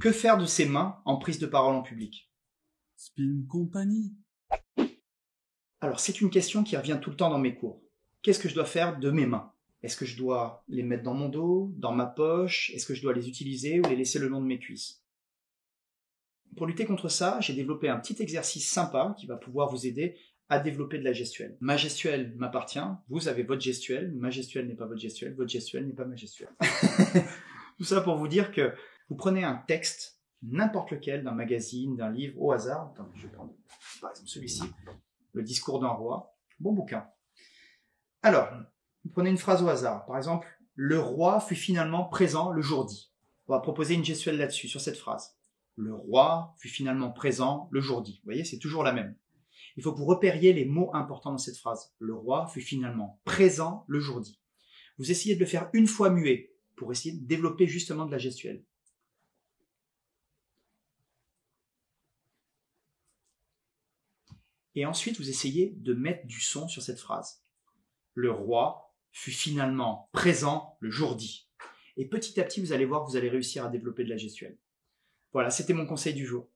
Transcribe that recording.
Que faire de ses mains en prise de parole en public? Spin Company. Alors, c'est une question qui revient tout le temps dans mes cours. Qu'est-ce que je dois faire de mes mains? Est-ce que je dois les mettre dans mon dos, dans ma poche? Est-ce que je dois les utiliser ou les laisser le long de mes cuisses? Pour lutter contre ça, j'ai développé un petit exercice sympa qui va pouvoir vous aider à développer de la gestuelle. Ma gestuelle m'appartient, vous avez votre gestuelle, ma gestuelle n'est pas votre gestuelle n'est pas ma gestuelle. Tout ça pour vous dire que vous prenez un texte, n'importe lequel, d'un magazine, d'un livre, au hasard. Attendez, je vais prendre par exemple celui-ci, Le discours d'un roi, bon bouquin. Alors, vous prenez une phrase au hasard, par exemple, le roi fut finalement présent le jour dit. On va proposer une gestuelle là-dessus, sur cette phrase. Le roi fut finalement présent le jour dit. Vous voyez, c'est toujours la même. Il faut que vous repériez les mots importants dans cette phrase. Le roi fut finalement présent le jour dit. Vous essayez de le faire une fois muet pour essayer de développer justement de la gestuelle. Et ensuite, vous essayez de mettre du son sur cette phrase. Le roi fut finalement présent le jour dit. Et petit à petit, vous allez voir que vous allez réussir à développer de la gestuelle. Voilà, c'était mon conseil du jour.